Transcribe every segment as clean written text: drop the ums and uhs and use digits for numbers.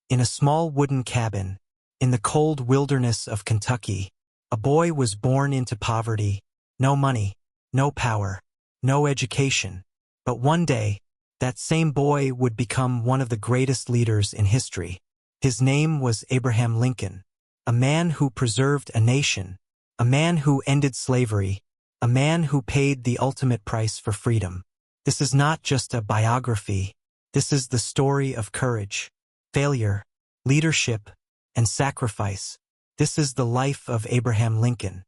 In a small wooden cabin, in the cold wilderness of Kentucky, a boy was born into poverty, no money, no power, no education. But one day, that same boy would become one of the greatest leaders in history. His name was Abraham Lincoln, a man who preserved a nation, a man who ended slavery, a man who paid the ultimate price for freedom. This is not just a biography. This is the story of courage, failure, leadership, and sacrifice. This is the life of Abraham Lincoln.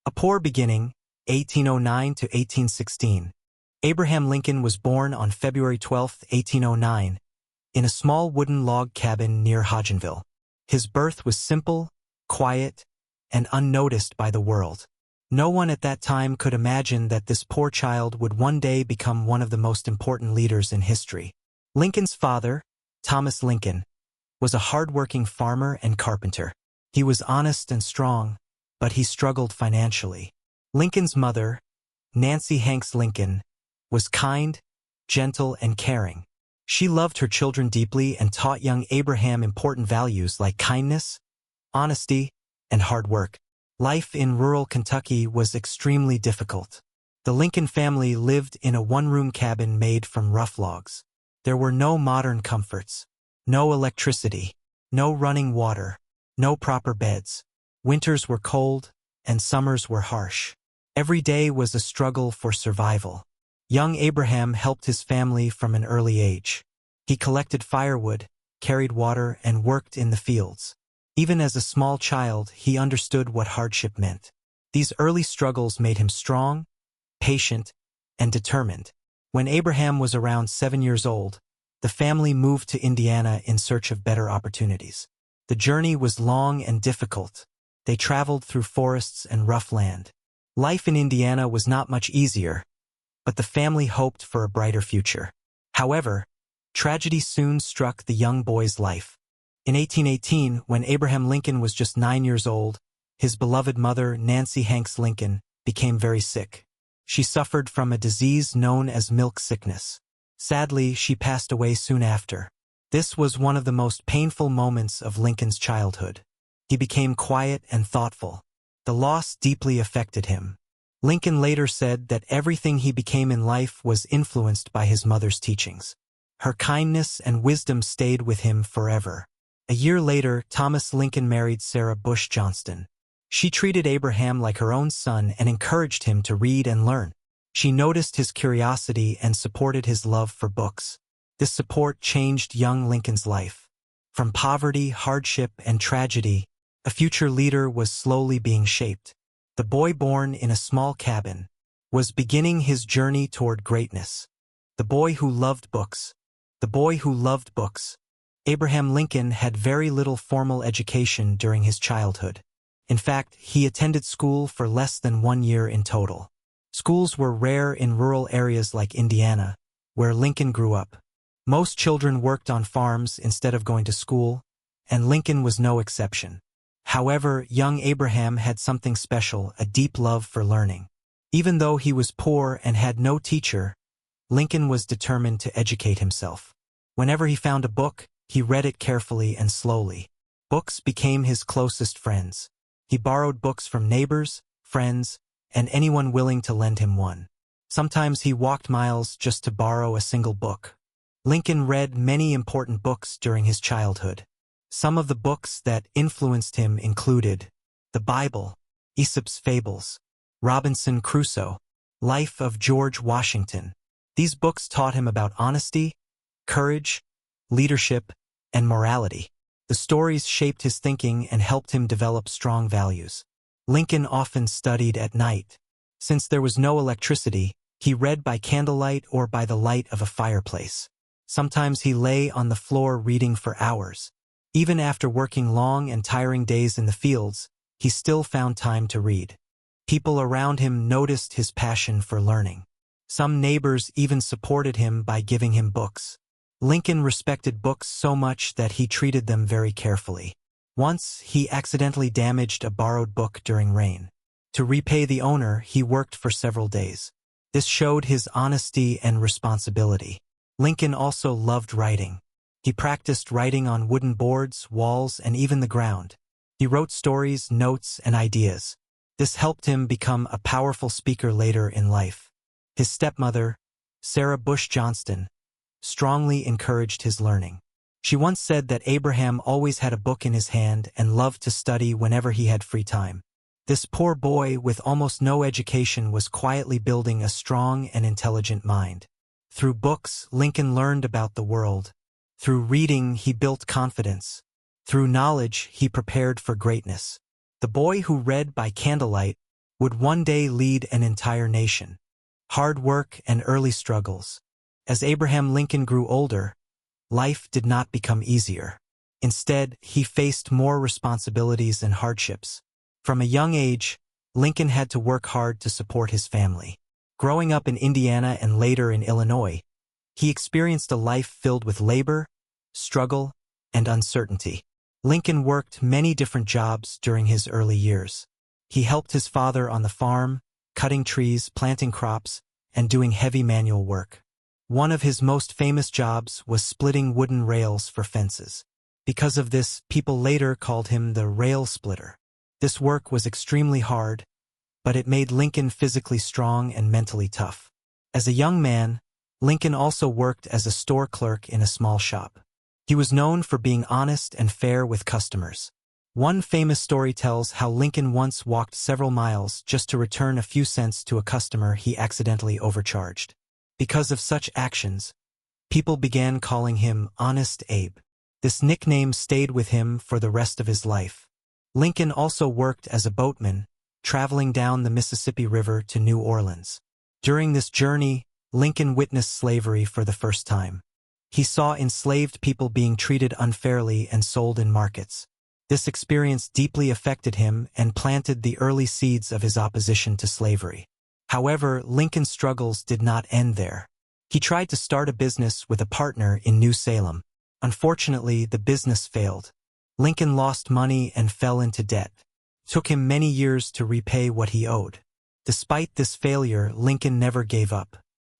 A poor beginning, 1809 to 1816. Abraham Lincoln was born on February 12, 1809, in a small wooden log cabin near Hodgenville. His birth was simple, quiet, and unnoticed by the world. No one at that time could imagine that this poor child would one day become one of the most important leaders in history. Lincoln's father, Thomas Lincoln, was a hard-working farmer and carpenter. He was honest and strong, but he struggled financially. Lincoln's mother, Nancy Hanks Lincoln, was kind, gentle, and caring. She loved her children deeply and taught young Abraham important values like kindness, honesty, and hard work. Life in rural Kentucky was extremely difficult. The Lincoln family lived in a one-room cabin made from rough logs. There were no modern comforts, no electricity, no running water, no proper beds. Winters were cold, and summers were harsh. Every day was a struggle for survival. Young Abraham helped his family from an early age. He collected firewood, carried water, and worked in the fields. Even as a small child, he understood what hardship meant. These early struggles made him strong, patient, and determined. When Abraham was around 7 years old, the family moved to Indiana in search of better opportunities. The journey was long and difficult. They traveled through forests and rough land. Life in Indiana was not much easier, but the family hoped for a brighter future. However, tragedy soon struck the young boy's life. In 1818, when Abraham Lincoln was just 9 years old, his beloved mother, Nancy Hanks Lincoln, became very sick. She suffered from a disease known as milk sickness. Sadly, she passed away soon after. This was one of the most painful moments of Lincoln's childhood. He became quiet and thoughtful. The loss deeply affected him. Lincoln later said that everything he became in life was influenced by his mother's teachings. Her kindness and wisdom stayed with him forever. A year later, Thomas Lincoln married Sarah Bush Johnston. She treated Abraham like her own son and encouraged him to read and learn. She noticed his curiosity and supported his love for books. This support changed young Lincoln's life. From poverty, hardship, and tragedy, a future leader was slowly being shaped. The boy born in a small cabin was beginning his journey toward greatness. The boy who loved books. The boy who loved books. Abraham Lincoln had very little formal education during his childhood. In fact, he attended school for less than 1 year in total. Schools were rare in rural areas like Indiana, where Lincoln grew up. Most children worked on farms instead of going to school, and Lincoln was no exception. However, young Abraham had something special, a deep love for learning. Even though he was poor and had no teacher, Lincoln was determined to educate himself. Whenever he found a book, he read it carefully and slowly. Books became his closest friends. He borrowed books from neighbors, friends, and anyone willing to lend him one. Sometimes he walked miles just to borrow a single book. Lincoln read many important books during his childhood. Some of the books that influenced him included the Bible, Aesop's Fables, Robinson Crusoe, Life of George Washington. These books taught him about honesty, courage, leadership, and morality. The stories shaped his thinking and helped him develop strong values. Lincoln often studied at night. Since there was no electricity, he read by candlelight or by the light of a fireplace. Sometimes he lay on the floor reading for hours. Even after working long and tiring days in the fields, he still found time to read. People around him noticed his passion for learning. Some neighbors even supported him by giving him books. Lincoln respected books so much that he treated them very carefully. Once, he accidentally damaged a borrowed book during rain. To repay the owner, he worked for several days. This showed his honesty and responsibility. Lincoln also loved writing. He practiced writing on wooden boards, walls, and even the ground. He wrote stories, notes, and ideas. This helped him become a powerful speaker later in life. His stepmother, Sarah Bush Johnston, strongly encouraged his learning. She once said that Abraham always had a book in his hand and loved to study whenever he had free time. This poor boy with almost no education was quietly building a strong and intelligent mind. Through books, Lincoln learned about the world. Through reading, he built confidence. Through knowledge, he prepared for greatness. The boy who read by candlelight would one day lead an entire nation. Hard work and early struggles. As Abraham Lincoln grew older, life did not become easier. Instead, he faced more responsibilities and hardships. From a young age, Lincoln had to work hard to support his family. Growing up in Indiana and later in Illinois, he experienced a life filled with labor, struggle, and uncertainty. Lincoln worked many different jobs during his early years. He helped his father on the farm, cutting trees, planting crops, and doing heavy manual work. One of his most famous jobs was splitting wooden rails for fences. Because of this, people later called him the rail splitter. This work was extremely hard, but it made Lincoln physically strong and mentally tough. As a young man, Lincoln also worked as a store clerk in a small shop. He was known for being honest and fair with customers. One famous story tells how Lincoln once walked several miles just to return a few cents to a customer he accidentally overcharged. Because of such actions, people began calling him Honest Abe. This nickname stayed with him for the rest of his life. Lincoln also worked as a boatman, traveling down the Mississippi River to New Orleans. During this journey, Lincoln witnessed slavery for the first time. He saw enslaved people being treated unfairly and sold in markets. This experience deeply affected him and planted the early seeds of his opposition to slavery. However, Lincoln's struggles did not end there. He tried to start a business with a partner in New Salem. Unfortunately, the business failed. Lincoln lost money and fell into debt. It took him many years to repay what he owed. Despite this failure, Lincoln never gave up.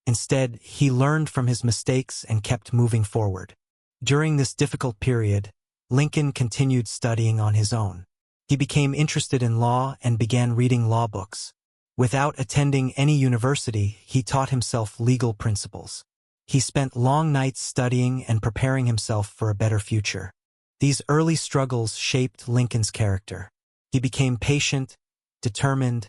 Instead, he learned from his mistakes and kept moving forward. During this difficult period, Lincoln continued studying on his own. He became interested in law and began reading law books. Without attending any university, he taught himself legal principles. He spent long nights studying and preparing himself for a better future. These early struggles shaped Lincoln's character. He became patient, determined,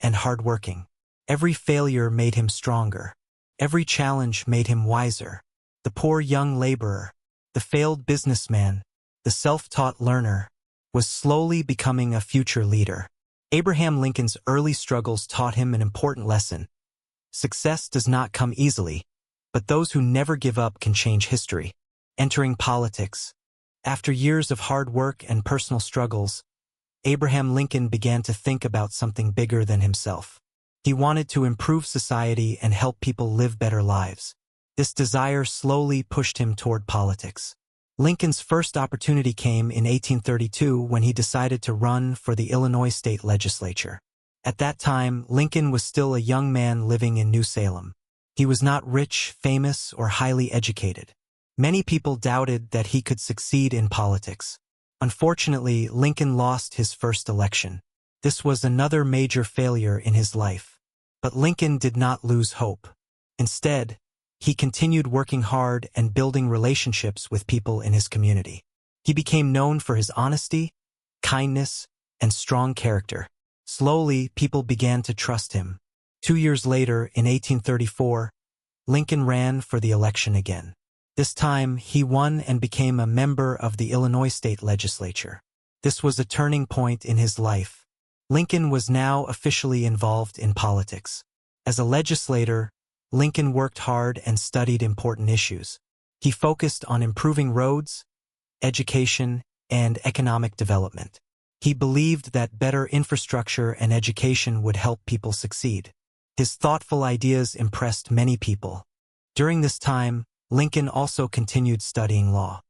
and hardworking. Every failure made him stronger. Every challenge made him wiser. The poor young laborer, the failed businessman, the self-taught learner, was slowly becoming a future leader. Abraham Lincoln's early struggles taught him an important lesson. Success does not come easily, but those who never give up can change history. Entering politics. After years of hard work and personal struggles, Abraham Lincoln began to think about something bigger than himself. He wanted to improve society and help people live better lives. This desire slowly pushed him toward politics. Lincoln's first opportunity came in 1832 when he decided to run for the Illinois state legislature. At that time, Lincoln was still a young man living in New Salem. He was not rich, famous, or highly educated. Many people doubted that he could succeed in politics. Unfortunately, Lincoln lost his first election. This was another major failure in his life. But Lincoln did not lose hope. Instead, he continued working hard and building relationships with people in his community. He became known for his honesty, kindness, and strong character. Slowly, people began to trust him. 2 years later, in 1834, Lincoln ran for the election again. This time, he won and became a member of the Illinois state legislature. This was a turning point in his life. Lincoln was now officially involved in politics. As a legislator, Lincoln worked hard and studied important issues. He focused on improving roads, education, and economic development. He believed that better infrastructure and education would help people succeed. His thoughtful ideas impressed many people. During this time, Lincoln also continued studying law.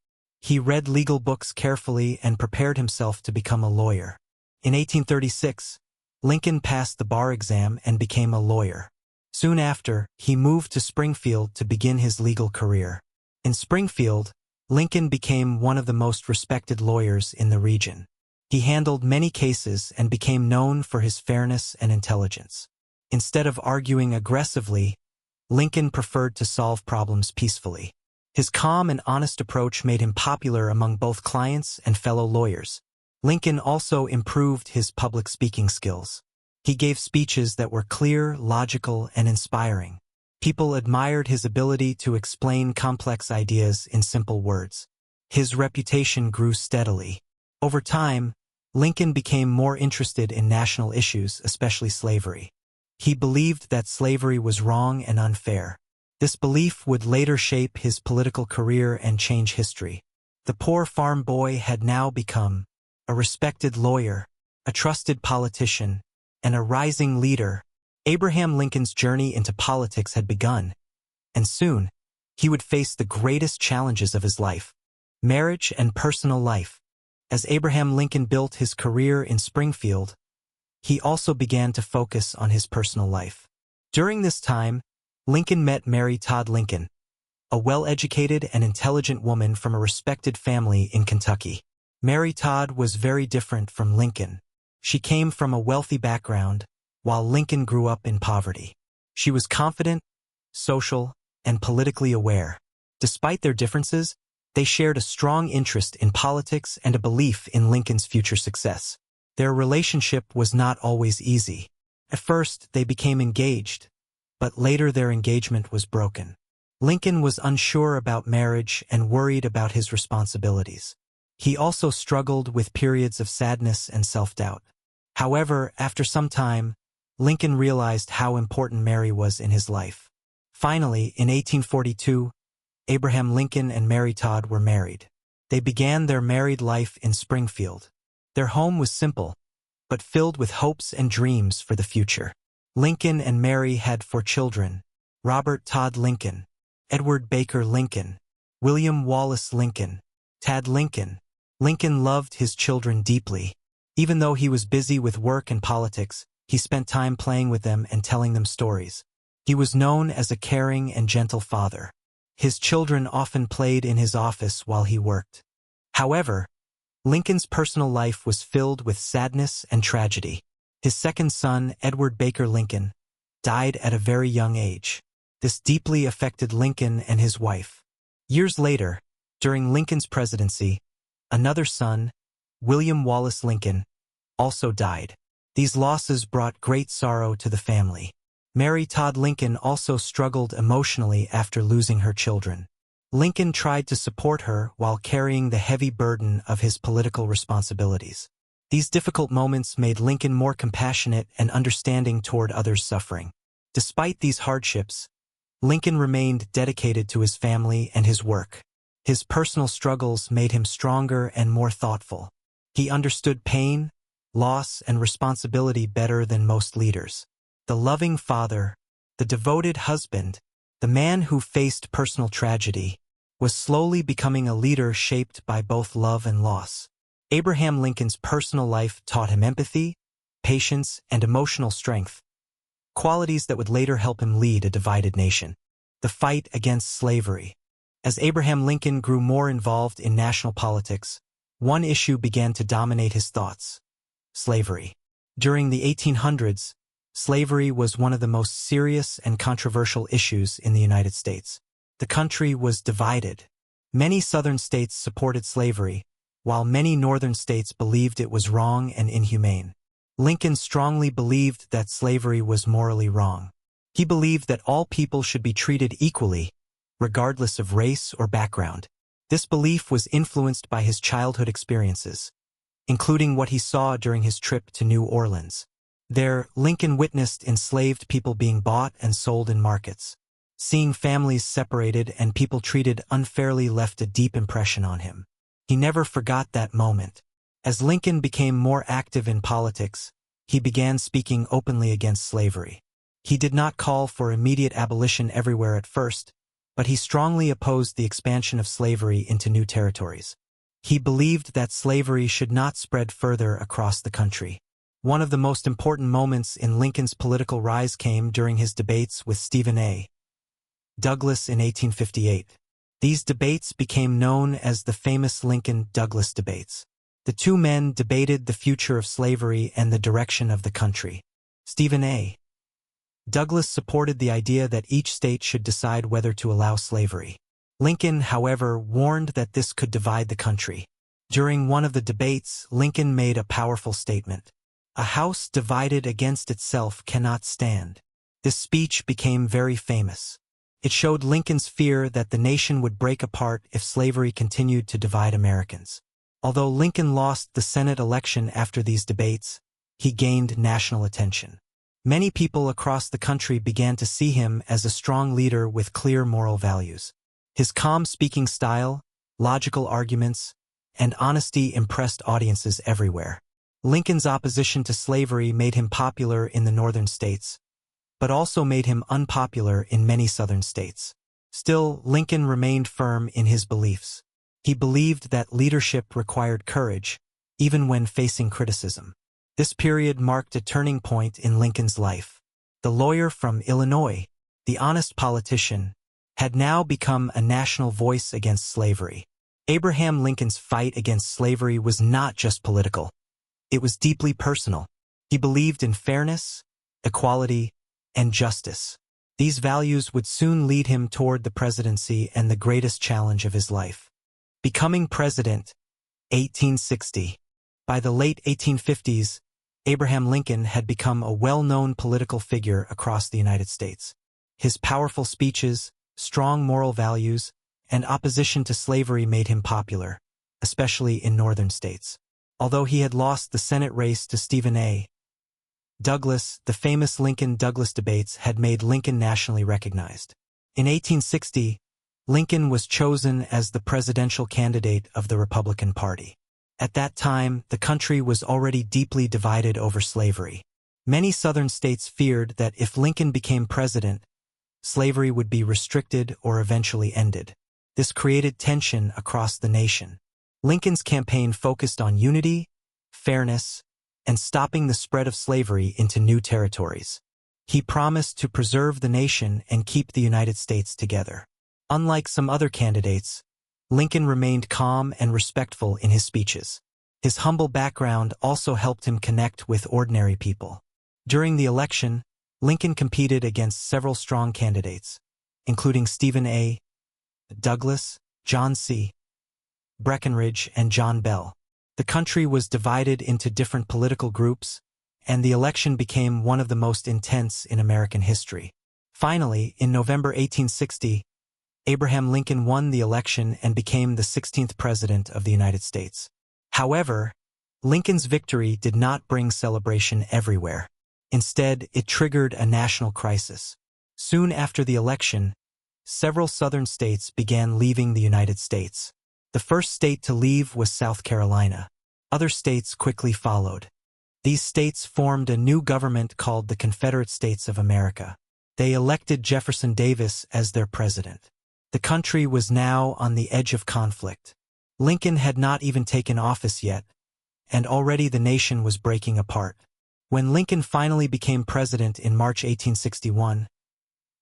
He read legal books carefully and prepared himself to become a lawyer. In 1836, Lincoln passed the bar exam and became a lawyer. Soon after, he moved to Springfield to begin his legal career. In Springfield, Lincoln became one of the most respected lawyers in the region. He handled many cases and became known for his fairness and intelligence. Instead of arguing aggressively, Lincoln preferred to solve problems peacefully. His calm and honest approach made him popular among both clients and fellow lawyers. Lincoln also improved his public speaking skills. He gave speeches that were clear, logical, and inspiring. People admired his ability to explain complex ideas in simple words. His reputation grew steadily. Over time, Lincoln became more interested in national issues, especially slavery. He believed that slavery was wrong and unfair. This belief would later shape his political career and change history. The poor farm boy had now become a respected lawyer, a trusted politician, and a rising leader. Abraham Lincoln's journey into politics had begun, and soon, he would face the greatest challenges of his life: marriage and personal life. As Abraham Lincoln built his career in Springfield, he also began to focus on his personal life. During this time, Lincoln met Mary Todd Lincoln, a well-educated and intelligent woman from a respected family in Kentucky. Mary Todd was very different from Lincoln. She came from a wealthy background, while Lincoln grew up in poverty. She was confident, social, and politically aware. Despite their differences, they shared a strong interest in politics and a belief in Lincoln's future success. Their relationship was not always easy. At first, they became engaged, but later their engagement was broken. Lincoln was unsure about marriage and worried about his responsibilities. He also struggled with periods of sadness and self-doubt. However, after some time, Lincoln realized how important Mary was in his life. Finally, in 1842, Abraham Lincoln and Mary Todd were married. They began their married life in Springfield. Their home was simple, but filled with hopes and dreams for the future. Lincoln and Mary had 4 children: Robert Todd Lincoln, Edward Baker Lincoln, William Wallace Lincoln, Tad Lincoln. Lincoln loved his children deeply. Even though he was busy with work and politics, he spent time playing with them and telling them stories. He was known as a caring and gentle father. His children often played in his office while he worked. However, Lincoln's personal life was filled with sadness and tragedy. His second son, Edward Baker Lincoln, died at a very young age. This deeply affected Lincoln and his wife. Years later, during Lincoln's presidency, another son, William Wallace Lincoln, also died. These losses brought great sorrow to the family. Mary Todd Lincoln also struggled emotionally after losing her children. Lincoln tried to support her while carrying the heavy burden of his political responsibilities. These difficult moments made Lincoln more compassionate and understanding toward others suffering. Despite these hardships, Lincoln remained dedicated to his family and his work. His personal struggles made him stronger and more thoughtful. He understood pain, loss, and responsibility better than most leaders. The loving father, the devoted husband, the man who faced personal tragedy, was slowly becoming a leader shaped by both love and loss. Abraham Lincoln's personal life taught him empathy, patience, and emotional strength, qualities that would later help him lead a divided nation. The fight against slavery. As Abraham Lincoln grew more involved in national politics, one issue began to dominate his thoughts: slavery. During the 1800s, slavery was one of the most serious and controversial issues in the United States. The country was divided. Many southern states supported slavery, while many northern states believed it was wrong and inhumane. Lincoln strongly believed that slavery was morally wrong. He believed that all people should be treated equally, regardless of race or background. This belief was influenced by his childhood experiences, including what he saw during his trip to New Orleans. There, Lincoln witnessed enslaved people being bought and sold in markets. Seeing families separated and people treated unfairly left a deep impression on him. He never forgot that moment. As Lincoln became more active in politics, he began speaking openly against slavery. He did not call for immediate abolition everywhere at first, but he strongly opposed the expansion of slavery into new territories. He believed that slavery should not spread further across the country. One of the most important moments in Lincoln's political rise came during his debates with Stephen A. Douglas in 1858. These debates became known as the famous Lincoln-Douglas debates. The two men debated the future of slavery and the direction of the country. Stephen A. Douglas supported the idea that each state should decide whether to allow slavery. Lincoln, however, warned that this could divide the country. During one of the debates, Lincoln made a powerful statement. "A house divided against itself cannot stand." This speech became very famous. It showed Lincoln's fear that the nation would break apart if slavery continued to divide Americans. Although Lincoln lost the Senate election after these debates, he gained national attention. Many people across the country began to see him as a strong leader with clear moral values. His calm speaking style, logical arguments, and honesty impressed audiences everywhere. Lincoln's opposition to slavery made him popular in the northern states, but also made him unpopular in many southern states. Still, Lincoln remained firm in his beliefs. He believed that leadership required courage, even when facing criticism. This period marked a turning point in Lincoln's life. The lawyer from Illinois, the honest politician, had now become a national voice against slavery. Abraham Lincoln's fight against slavery was not just political. It was deeply personal. He believed in fairness, equality, and justice. These values would soon lead him toward the presidency and the greatest challenge of his life. Becoming president, 1860. By the late 1850s, Abraham Lincoln had become a well-known political figure across the United States. His powerful speeches, strong moral values, and opposition to slavery made him popular, especially in northern states. Although he had lost the Senate race to Stephen A. Douglas, the famous Lincoln-Douglas debates had made Lincoln nationally recognized. In 1860, Lincoln was chosen as the presidential candidate of the Republican Party. At that time, the country was already deeply divided over slavery. Many southern states feared that if Lincoln became president, slavery would be restricted or eventually ended. This created tension across the nation. Lincoln's campaign focused on unity, fairness, and stopping the spread of slavery into new territories. He promised to preserve the nation and keep the United States together. Unlike some other candidates, Lincoln remained calm and respectful in his speeches. His humble background also helped him connect with ordinary people. During the election, Lincoln competed against several strong candidates, including Stephen A. Douglas, John C. Breckinridge, and John Bell. The country was divided into different political groups, and the election became one of the most intense in American history. Finally, in November 1860, Abraham Lincoln won the election and became the 16th President of the United States. However, Lincoln's victory did not bring celebration everywhere. Instead, it triggered a national crisis. Soon after the election, several southern states began leaving the United States. The first state to leave was South Carolina. Other states quickly followed. These states formed a new government called the Confederate States of America. They elected Jefferson Davis as their president. The country was now on the edge of conflict. Lincoln had not even taken office yet, and already the nation was breaking apart. When Lincoln finally became president in March 1861,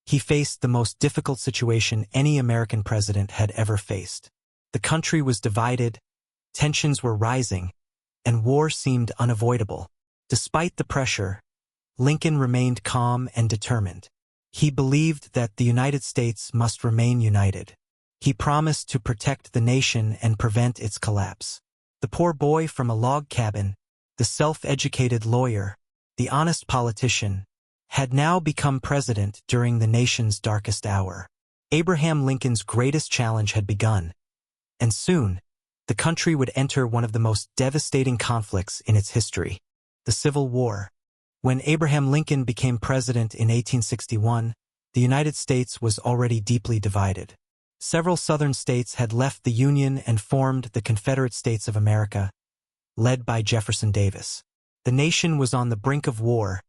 he faced the most difficult situation any American president had ever faced. The country was divided, tensions were rising, and war seemed unavoidable. Despite the pressure, Lincoln remained calm and determined. He believed that the United States must remain united. He promised to protect the nation and prevent its collapse. The poor boy from a log cabin, the self-educated lawyer, the honest politician, had now become president during the nation's darkest hour. Abraham Lincoln's greatest challenge had begun, and soon, the country would enter one of the most devastating conflicts in its history, the Civil War. When Abraham Lincoln became president in 1861, the United States was already deeply divided. Several southern states had left the Union and formed the Confederate States of America, led by Jefferson Davis. The nation was on the brink of war,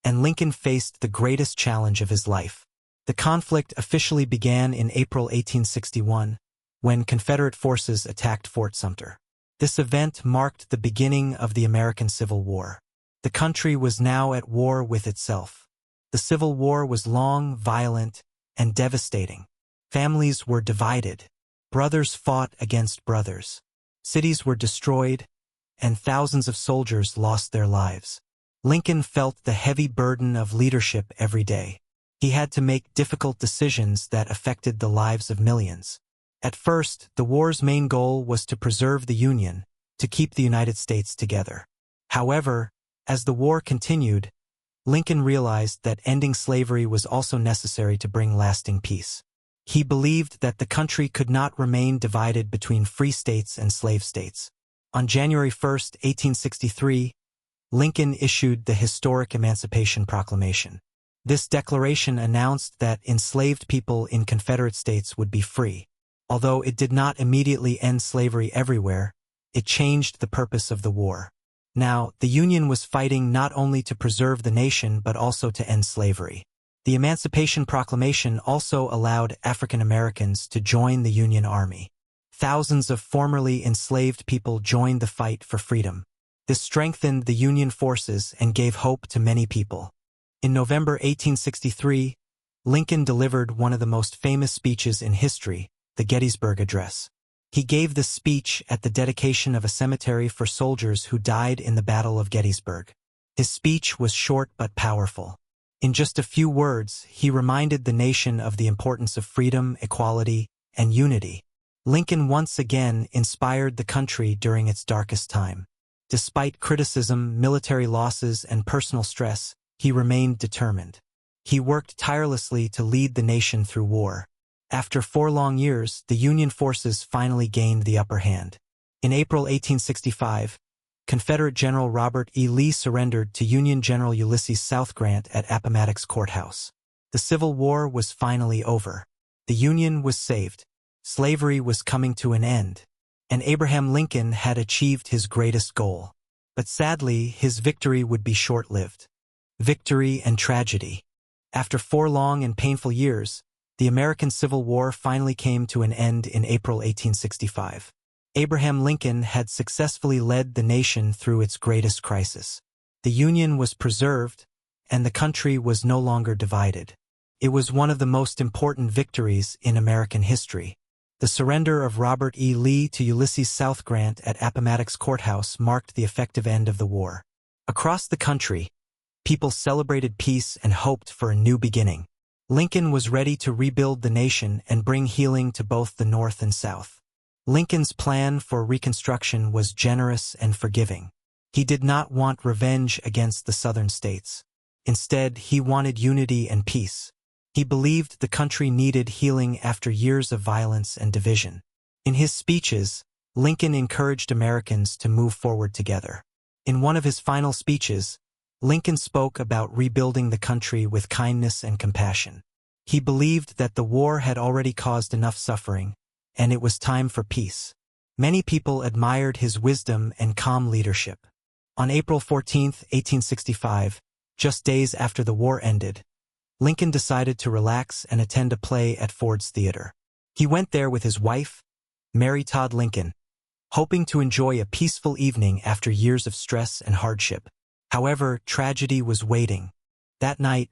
and Lincoln faced the greatest challenge of his life. The conflict officially began in April 1861, when Confederate forces attacked Fort Sumter. This event marked the beginning of the American Civil War. The country was now at war with itself. The Civil War was long, violent, and devastating. Families were divided. Brothers fought against brothers. Cities were destroyed, and thousands of soldiers lost their lives. Lincoln felt the heavy burden of leadership every day. He had to make difficult decisions that affected the lives of millions. At first, the war's main goal was to preserve the Union, to keep the United States together. However, as the war continued, Lincoln realized that ending slavery was also necessary to bring lasting peace. He believed that the country could not remain divided between free states and slave states. On January 1, 1863, Lincoln issued the historic Emancipation Proclamation. This declaration announced that enslaved people in Confederate states would be free. Although it did not immediately end slavery everywhere, it changed the purpose of the war. Now, the Union was fighting not only to preserve the nation but also to end slavery. The Emancipation Proclamation also allowed African Americans to join the Union Army. Thousands of formerly enslaved people joined the fight for freedom. This strengthened the Union forces and gave hope to many people. In November 1863, Lincoln delivered one of the most famous speeches in history, the Gettysburg Address. He gave this speech at the dedication of a cemetery for soldiers who died in the Battle of Gettysburg. His speech was short but powerful. In just a few words, he reminded the nation of the importance of freedom, equality, and unity. Lincoln once again inspired the country during its darkest time. Despite criticism, military losses, and personal stress, he remained determined. He worked tirelessly to lead the nation through war. After 4 long years, the Union forces finally gained the upper hand. In April 1865, Confederate General Robert E. Lee surrendered to Union General Ulysses South Grant at Appomattox Courthouse. The Civil War was finally over. The Union was saved. Slavery was coming to an end, and Abraham Lincoln had achieved his greatest goal. But sadly, his victory would be short-lived. Victory and tragedy. After 4 long and painful years, the American Civil War finally came to an end in April 1865. Abraham Lincoln had successfully led the nation through its greatest crisis. The Union was preserved, and the country was no longer divided. It was one of the most important victories in American history. The surrender of Robert E. Lee to Ulysses South Grant at Appomattox Courthouse marked the effective end of the war. Across the country, people celebrated peace and hoped for a new beginning. Lincoln was ready to rebuild the nation and bring healing to both the North and South. Lincoln's plan for Reconstruction was generous and forgiving. He did not want revenge against the Southern states. Instead, he wanted unity and peace. He believed the country needed healing after years of violence and division. In his speeches, Lincoln encouraged Americans to move forward together. In one of his final speeches, Lincoln spoke about rebuilding the country with kindness and compassion. He believed that the war had already caused enough suffering, and it was time for peace. Many people admired his wisdom and calm leadership. On April 14, 1865, just days after the war ended, Lincoln decided to relax and attend a play at Ford's Theater. He went there with his wife, Mary Todd Lincoln, hoping to enjoy a peaceful evening after years of stress and hardship. However, tragedy was waiting. That night,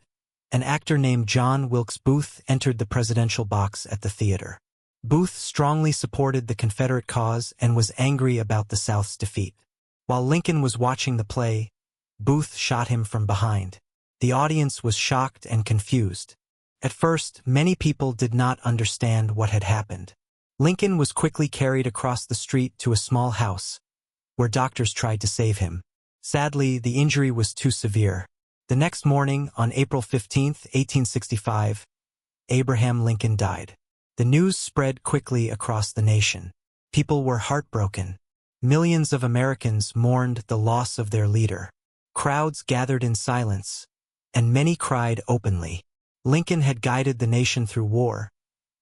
an actor named John Wilkes Booth entered the presidential box at the theater. Booth strongly supported the Confederate cause and was angry about the South's defeat. While Lincoln was watching the play, Booth shot him from behind. The audience was shocked and confused. At first, many people did not understand what had happened. Lincoln was quickly carried across the street to a small house, where doctors tried to save him. Sadly, the injury was too severe. The next morning, on April 15, 1865, Abraham Lincoln died. The news spread quickly across the nation. People were heartbroken. Millions of Americans mourned the loss of their leader. Crowds gathered in silence, and many cried openly. Lincoln had guided the nation through war,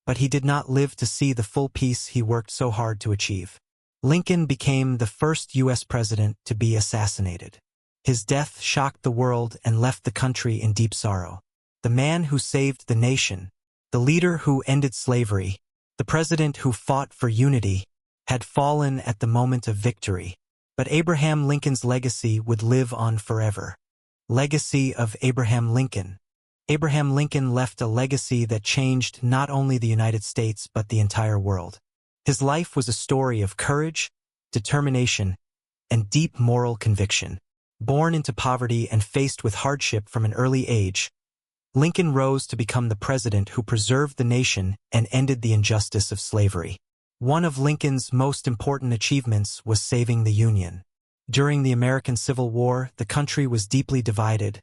but he did not live to see the full peace he worked so hard to achieve. Lincoln became the first U.S. president to be assassinated. His death shocked the world and left the country in deep sorrow. The man who saved the nation, the leader who ended slavery, the president who fought for unity, had fallen at the moment of victory. But Abraham Lincoln's legacy would live on forever. Legacy of Abraham Lincoln. Abraham Lincoln left a legacy that changed not only the United States but the entire world. His life was a story of courage, determination, and deep moral conviction. Born into poverty and faced with hardship from an early age, Lincoln rose to become the president who preserved the nation and ended the injustice of slavery. One of Lincoln's most important achievements was saving the Union. During the American Civil War, the country was deeply divided,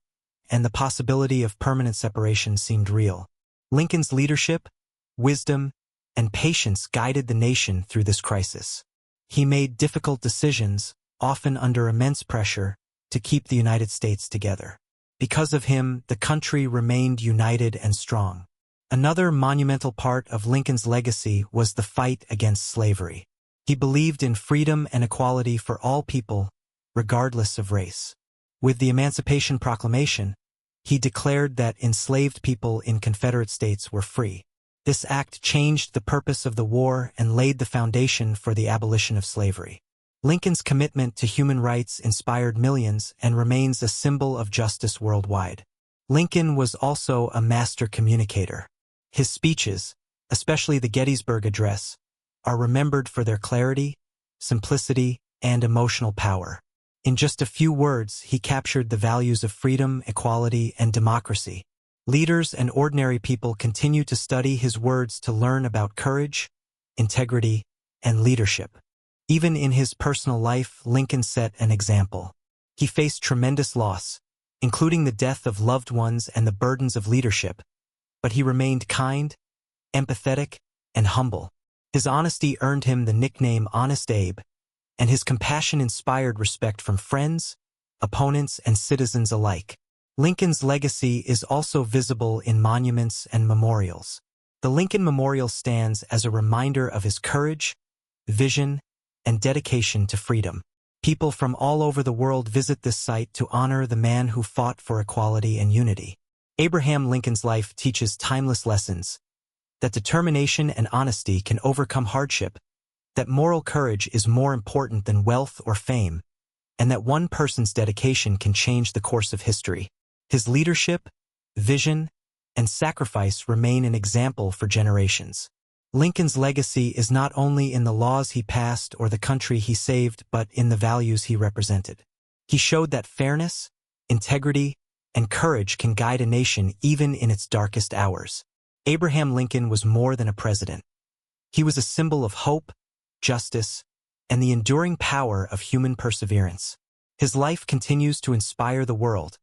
and the possibility of permanent separation seemed real. Lincoln's leadership, wisdom, and patience guided the nation through this crisis. He made difficult decisions, often under immense pressure, to keep the United States together. Because of him, the country remained united and strong. Another monumental part of Lincoln's legacy was the fight against slavery. He believed in freedom and equality for all people, regardless of race. With the Emancipation Proclamation, he declared that enslaved people in Confederate states were free. This act changed the purpose of the war and laid the foundation for the abolition of slavery. Lincoln's commitment to human rights inspired millions and remains a symbol of justice worldwide. Lincoln was also a master communicator. His speeches, especially the Gettysburg Address, are remembered for their clarity, simplicity, and emotional power. In just a few words, he captured the values of freedom, equality, and democracy. Leaders and ordinary people continue to study his words to learn about courage, integrity, and leadership. Even in his personal life, Lincoln set an example. He faced tremendous loss, including the death of loved ones and the burdens of leadership, but he remained kind, empathetic, and humble. His honesty earned him the nickname Honest Abe, and his compassion inspired respect from friends, opponents, and citizens alike. Lincoln's legacy is also visible in monuments and memorials. The Lincoln Memorial stands as a reminder of his courage, vision, and dedication to freedom. People from all over the world visit this site to honor the man who fought for equality and unity. Abraham Lincoln's life teaches timeless lessons: that determination and honesty can overcome hardship, that moral courage is more important than wealth or fame, and that one person's dedication can change the course of history. His leadership, vision, and sacrifice remain an example for generations. Lincoln's legacy is not only in the laws he passed or the country he saved, but in the values he represented. He showed that fairness, integrity, and courage can guide a nation even in its darkest hours. Abraham Lincoln was more than a president. He was a symbol of hope, justice, and the enduring power of human perseverance. His life continues to inspire the world,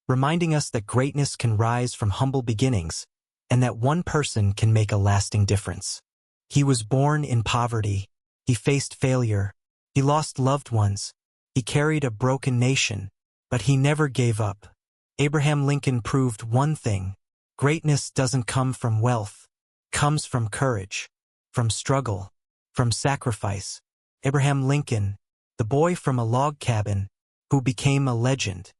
reminding us that greatness can rise from humble beginnings and that one person can make a lasting difference. He was born in poverty. He faced failure. He lost loved ones. He carried a broken nation, but he never gave up. Abraham Lincoln proved one thing: greatness doesn't come from wealth, it comes from courage, from struggle, from sacrifice. Abraham Lincoln, the boy from a log cabin who became a legend.